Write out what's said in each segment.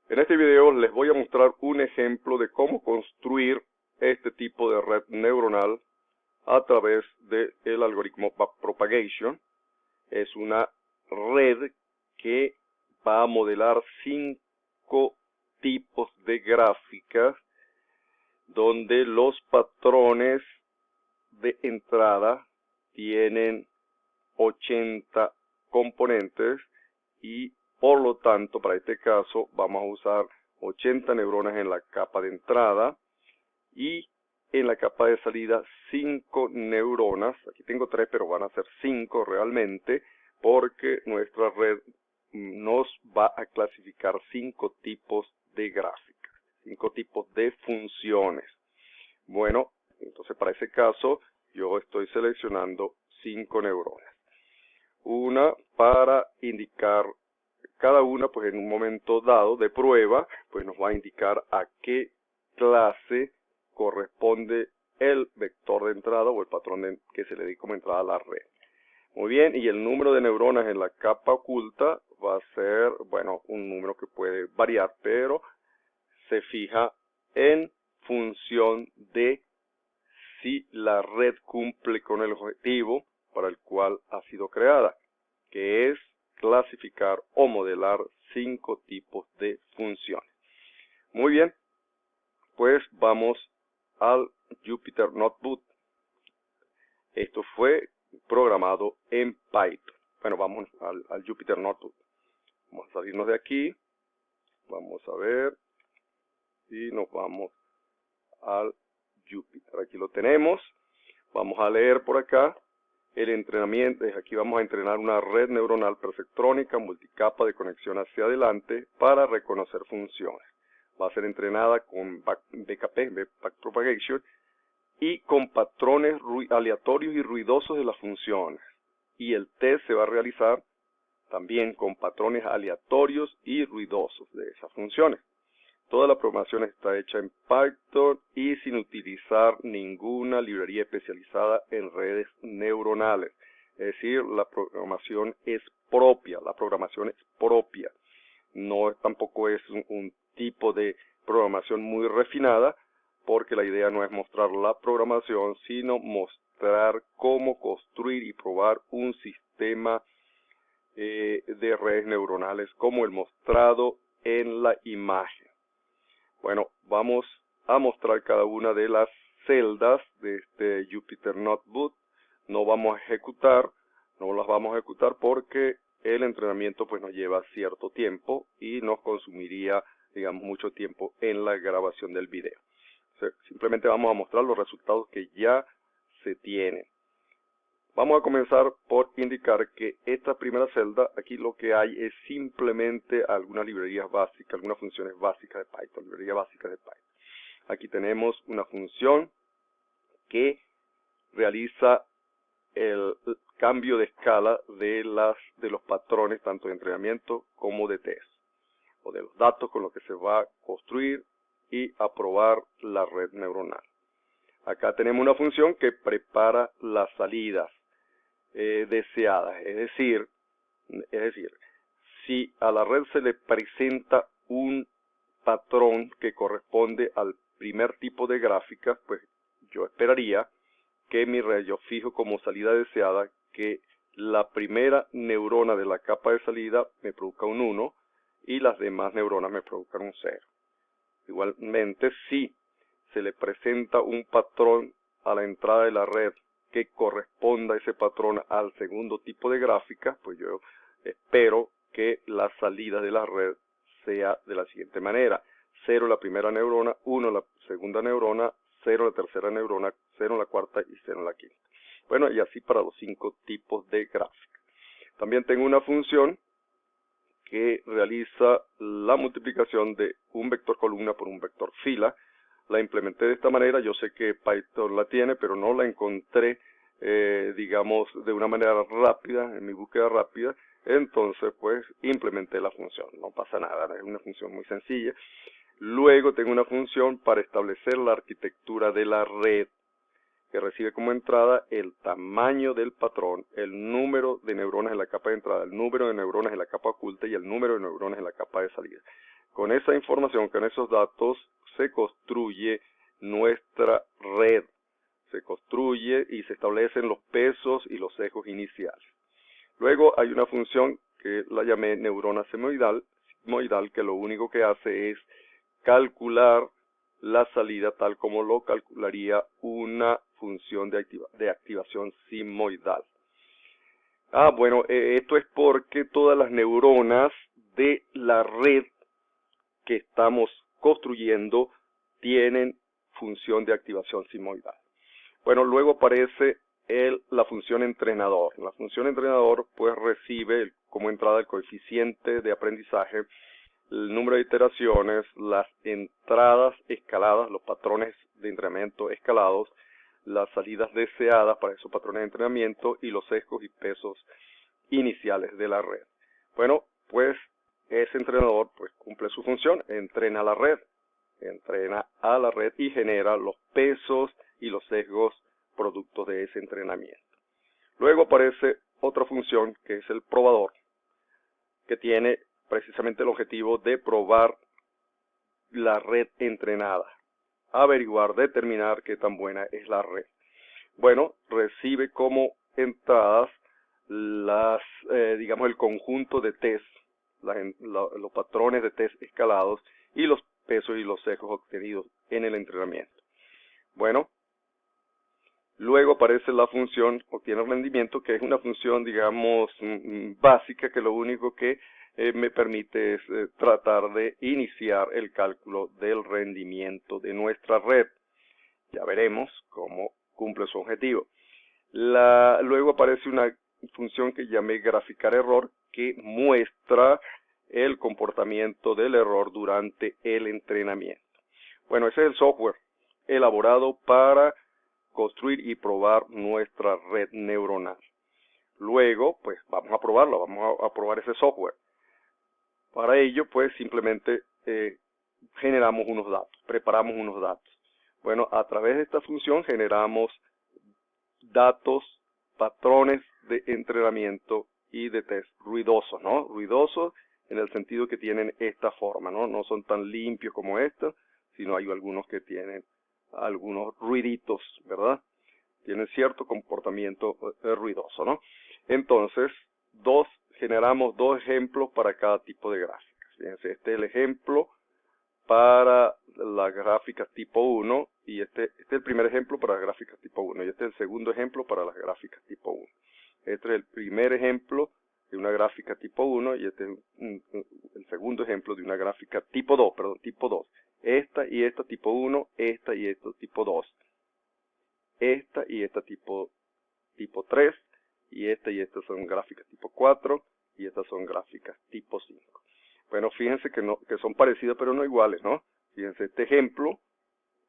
En este video les voy a mostrar un ejemplo de cómo construir este tipo de red neuronal a través del algoritmo backpropagation. Es una red que va a modelar 5 tipos de gráficas donde los patrones de entrada tienen 80 componentes y por lo tanto para este caso vamos a usar 80 neuronas en la capa de entrada y en la capa de salida 5 neuronas. Aquí tengo 3 pero van a ser 5 realmente porque nuestra red nos va a clasificar 5 tipos de gráficas, 5 tipos de funciones. Bueno, entonces para ese caso yo estoy seleccionando 5 neuronas. Una para indicar cada una, pues en un momento dado de prueba, pues nos va a indicar a qué clase corresponde el vector de entrada o el patrón que se le dé como entrada a la red. Muy bien, y el número de neuronas en la capa oculta va a ser, bueno, un número que puede variar, pero se fija en función de si la red cumple con el objetivo para el cual ha sido creada, que es clasificar o modelar 5 tipos de funciones. Muy bien, pues vamos al Jupyter Notebook. Esto fue programado en Python. Bueno, vamos al Jupyter Notebook. Vamos a salirnos de aquí. Vamos a ver. Y nos vamos al Jupyter. Aquí lo tenemos. Vamos a leer por acá. El entrenamiento, aquí vamos a entrenar una red neuronal perceptrónica multicapa de conexión hacia adelante para reconocer funciones. Va a ser entrenada con BKP, Backpropagation, y con patrones aleatorios y ruidosos de las funciones. Y el test se va a realizar también con patrones aleatorios y ruidosos de esas funciones. Toda la programación está hecha en Python y sin utilizar ninguna librería especializada en redes neuronales. Es decir, la programación es propia, No tampoco es un tipo de programación muy refinada, porque la idea no es mostrar la programación, sino mostrar cómo construir y probar un sistema de redes neuronales como el mostrado en la imagen. Bueno, vamos a mostrar cada una de las celdas de este Jupyter Notebook. No las vamos a ejecutar porque el entrenamiento pues nos lleva cierto tiempo y nos consumiría, digamos, mucho tiempo en la grabación del video. O sea, simplemente vamos a mostrar los resultados que ya se tienen. Vamos a comenzar por indicar que esta primera celda, aquí lo que hay es simplemente algunas librerías básicas, algunas funciones básicas de Python, librerías básicas de Python. Aquí tenemos una función que realiza el cambio de escala de los patrones tanto de entrenamiento como de test, o de los datos con los que se va a construir y a probar la red neuronal. Acá tenemos una función que prepara las salidas deseadas, es decir, si a la red se le presenta un patrón que corresponde al primer tipo de gráfica, pues yo esperaría que mi red, yo fijo como salida deseada que la primera neurona de la capa de salida me produzca un 1 y las demás neuronas me produzcan un 0. Igualmente, si se le presenta un patrón a la entrada de la red que corresponda ese patrón al segundo tipo de gráfica, pues yo espero que la salida de la red sea de la siguiente manera: 0 la primera neurona, 1 la segunda neurona, 0 la tercera neurona, 0 la cuarta y 0 la quinta. Bueno, y así para los 5 tipos de gráfica. También tengo una función que realiza la multiplicación de un vector columna por un vector fila. La implementé de esta manera. Yo sé que Python la tiene, pero no la encontré, digamos, de una manera rápida, en mi búsqueda rápida. Entonces, pues, implementé la función. No pasa nada, es una función muy sencilla. Luego tengo una función para establecer la arquitectura de la red, que recibe como entrada el tamaño del patrón, el número de neuronas en la capa de entrada, el número de neuronas en la capa oculta y el número de neuronas en la capa de salida. con esa información, con esos datos, se construye nuestra red. Se construye y se establecen los pesos y los sesgos iniciales. Luego hay una función que la llamé neurona sigmoidal, que lo único que hace es calcular la salida tal como lo calcularía una función de activación sigmoidal. Bueno, esto es porque todas las neuronas de la red que estamos construyendo tienen función de activación sigmoidal. Bueno, luego aparece la función entrenador. La función entrenador pues recibe como entrada el coeficiente de aprendizaje, el número de iteraciones, las entradas escaladas, los patrones de entrenamiento escalados, las salidas deseadas para esos patrones de entrenamiento y los sesgos y pesos iniciales de la red. Bueno, pues ese entrenador pues cumple su función, entrena a la red y genera los pesos y los sesgos productos de ese entrenamiento. Luego aparece otra función que es el probador, que tiene precisamente el objetivo de probar la red entrenada, averiguar, determinar qué tan buena es la red. Bueno, recibe como entradas digamos el conjunto de test, los patrones de test escalados y los pesos y los sesgos obtenidos en el entrenamiento. Bueno, luego aparece la función obtiene rendimiento, que es una función, digamos, básica, que lo único que me permite es tratar de iniciar el cálculo del rendimiento de nuestra red. Ya veremos cómo cumple su objetivo. Luego aparece una función que llamé graficar error, que muestra el comportamiento del error durante el entrenamiento. Bueno, ese es el software elaborado para construir y probar nuestra red neuronal. Luego, pues vamos a probarlo, vamos a probar ese software. Para ello, pues simplemente generamos unos datos, preparamos unos datos. Bueno, a través de esta función generamos datos, patrones de entrenamiento y de test ruidosos, ¿no? Ruidosos en el sentido que tienen esta forma, ¿no? No son tan limpios como estos, sino hay algunos que tienen algunos ruiditos, ¿verdad? Tienen cierto comportamiento ruidoso, ¿no? Entonces, generamos dos ejemplos para cada tipo de gráficas. Fíjense, este es el ejemplo para las gráficas tipo 1 y este es el primer ejemplo para las gráficas tipo 1 y este es el segundo ejemplo para las gráficas tipo 1. Este es el primer ejemplo de una gráfica tipo 1 y este es el segundo ejemplo de una gráfica tipo 2, tipo 2. Esta y esta tipo 1, esta y esta tipo 2. Esta y esta tipo 3 y esta son gráficas tipo 4 y estas son gráficas tipo 5. Bueno, fíjense que son parecidas pero no iguales, ¿no? Fíjense, este ejemplo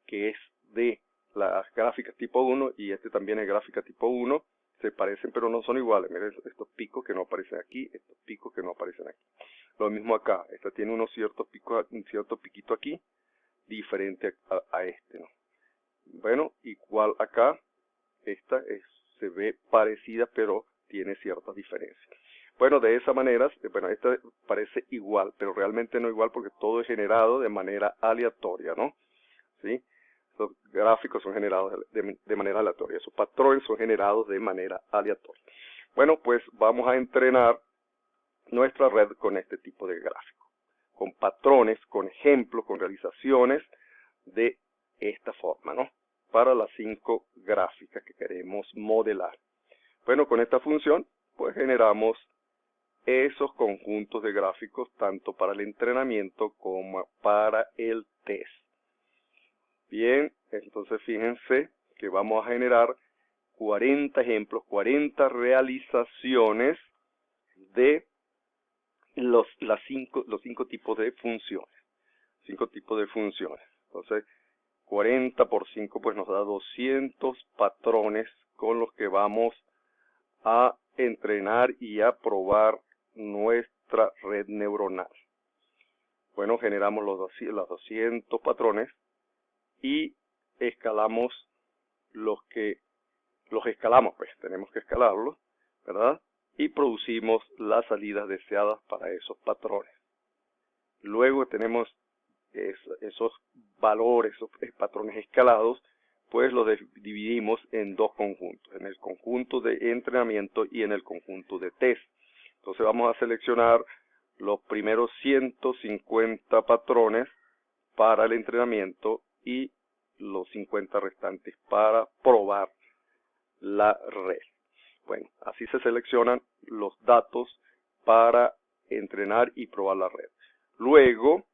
que es de las gráficas tipo 1 y este también es gráfica tipo 1, se parecen pero no son iguales. Miren estos picos que no aparecen aquí, estos picos que no aparecen aquí. Lo mismo acá, esta tiene unos ciertos picos, un cierto piquito aquí, diferente a este, ¿no? Bueno, igual acá, esta se ve parecida pero tiene ciertas diferencias. Bueno, de esa manera, esta parece igual, pero realmente no igual porque todo es generado de manera aleatoria, ¿no? ¿Sí? Los gráficos son generados de manera aleatoria, esos patrones son generados de manera aleatoria. Bueno, pues vamos a entrenar nuestra red con este tipo de gráficos, con patrones, con ejemplos, con realizaciones de esta forma, ¿no? Para las 5 gráficas que queremos modelar. Bueno, con esta función, pues generamos esos conjuntos de gráficos tanto para el entrenamiento como para el test. Bien, entonces fíjense que vamos a generar 40 ejemplos, 40 realizaciones de los 5 tipos de funciones. 5 tipos de funciones. Entonces, 40 por 5 pues nos da 200 patrones con los que vamos a entrenar y a probar nuestra red neuronal. Bueno, generamos los 200 patrones y escalamos los escalamos, pues tenemos que escalarlos, ¿verdad? Y producimos las salidas deseadas para esos patrones. Luego tenemos esos valores, esos patrones escalados, pues los dividimos en dos conjuntos, en el conjunto de entrenamiento y en el conjunto de test. Entonces vamos a seleccionar los primeros 150 patrones para el entrenamiento y los 50 restantes para probar la red. Bueno, así se seleccionan los datos para entrenar y probar la red. Luego,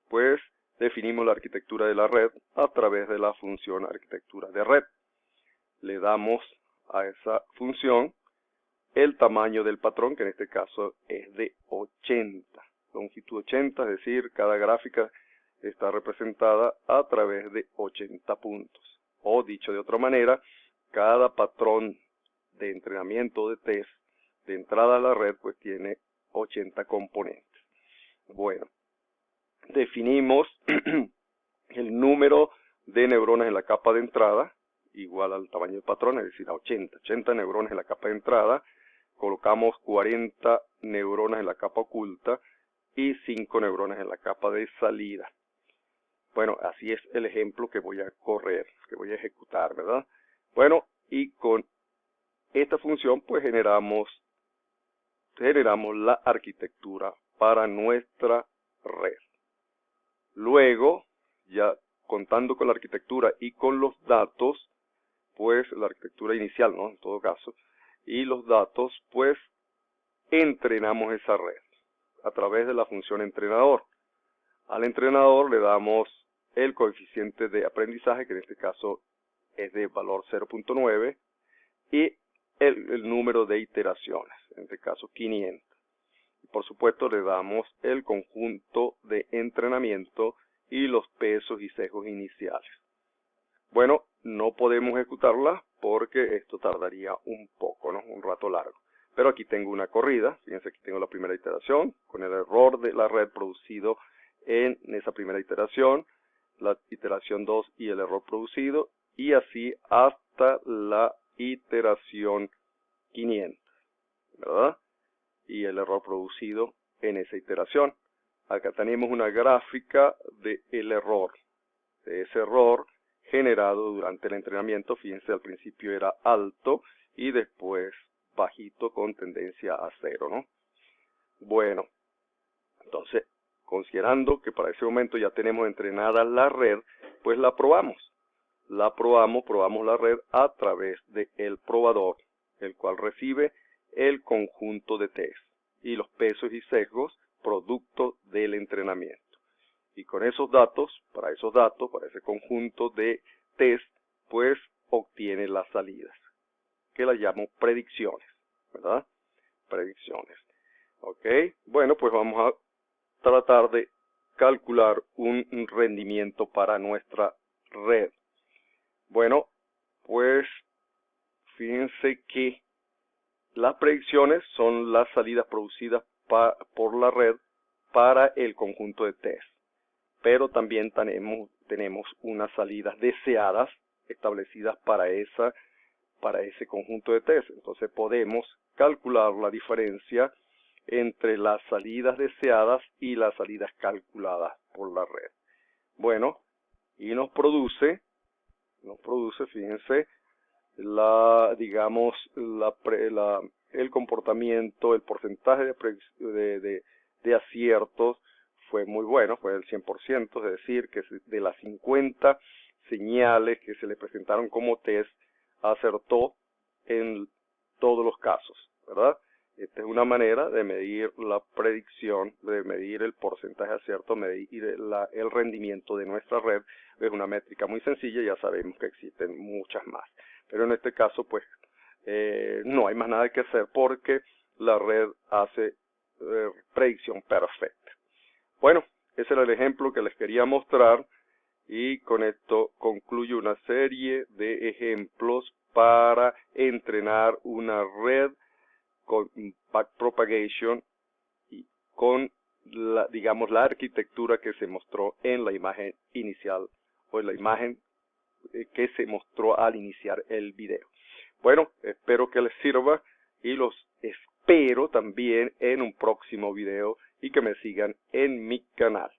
pues, definimos la arquitectura de la red a través de la función arquitectura de red. Le damos a esa función el tamaño del patrón, que en este caso es de 80, longitud 80, es decir, cada gráfica está representada a través de 80 puntos. O dicho de otra manera, cada patrón de entrenamiento o de test de entrada a la red pues tiene 80 componentes. Bueno, definimos el número de neuronas en la capa de entrada igual al tamaño del patrón, es decir, a 80 neuronas en la capa de entrada. Colocamos 40 neuronas en la capa oculta y 5 neuronas en la capa de salida. Bueno, así es el ejemplo que voy a correr, que voy a ejecutar, ¿verdad? Bueno, y con esta función pues generamos la arquitectura para nuestra red. Luego, ya contando con la arquitectura y con los datos, pues la arquitectura inicial, ¿no? En todo caso, y los datos, pues entrenamos esa red a través de la función entrenador. Al entrenador le damos el coeficiente de aprendizaje, que en este caso es de valor 0.9, y el número de iteraciones, en este caso 500. Y por supuesto le damos el conjunto de entrenamiento y los pesos y sesgos iniciales. Bueno, no podemos ejecutarla porque esto tardaría un poco, ¿no? Un rato largo. Pero aquí tengo una corrida, fíjense, aquí tengo la primera iteración con el error de la red producido en esa primera iteración, la iteración 2 y el error producido, y así hasta la iteración 500, ¿verdad? Y el error producido en esa iteración. Acá tenemos una gráfica del error, de ese error generado durante el entrenamiento. Fíjense, al principio era alto y después bajito con tendencia a 0, ¿no? Bueno, entonces, considerando que para ese momento ya tenemos entrenada la red, pues la probamos. Probamos la red a través del probador, el cual recibe el conjunto de test y los pesos y sesgos producto del entrenamiento. Y con esos datos, para ese conjunto de test, pues obtiene las salidas, que las llamo predicciones, ¿verdad? Predicciones. Ok, bueno, pues vamos a tratar de calcular un rendimiento para nuestra red. Bueno, pues fíjense que las predicciones son las salidas producidas por la red para el conjunto de test. Pero también tenemos unas salidas deseadas establecidas para ese conjunto de test. Entonces podemos calcular la diferencia entre las salidas deseadas y las salidas calculadas por la red. Bueno, y nos produce, fíjense, el comportamiento, el porcentaje de aciertos fue muy bueno, fue del 100%, es decir, que de las 50 señales que se le presentaron como test, acertó en todos los casos, ¿verdad? Esta es una manera de medir la predicción, de medir el porcentaje de acierto, medir el rendimiento de nuestra red. Es una métrica muy sencilla, ya sabemos que existen muchas más. Pero en este caso, pues, no hay más nada que hacer porque la red hace predicción perfecta. Bueno, ese era el ejemplo que les quería mostrar y con esto concluyo una serie de ejemplos para entrenar una red con backpropagation y con la arquitectura que se mostró en la imagen inicial o en la imagen que se mostró al iniciar el video. Bueno, espero que les sirva y los espero también en un próximo video y que me sigan en mi canal.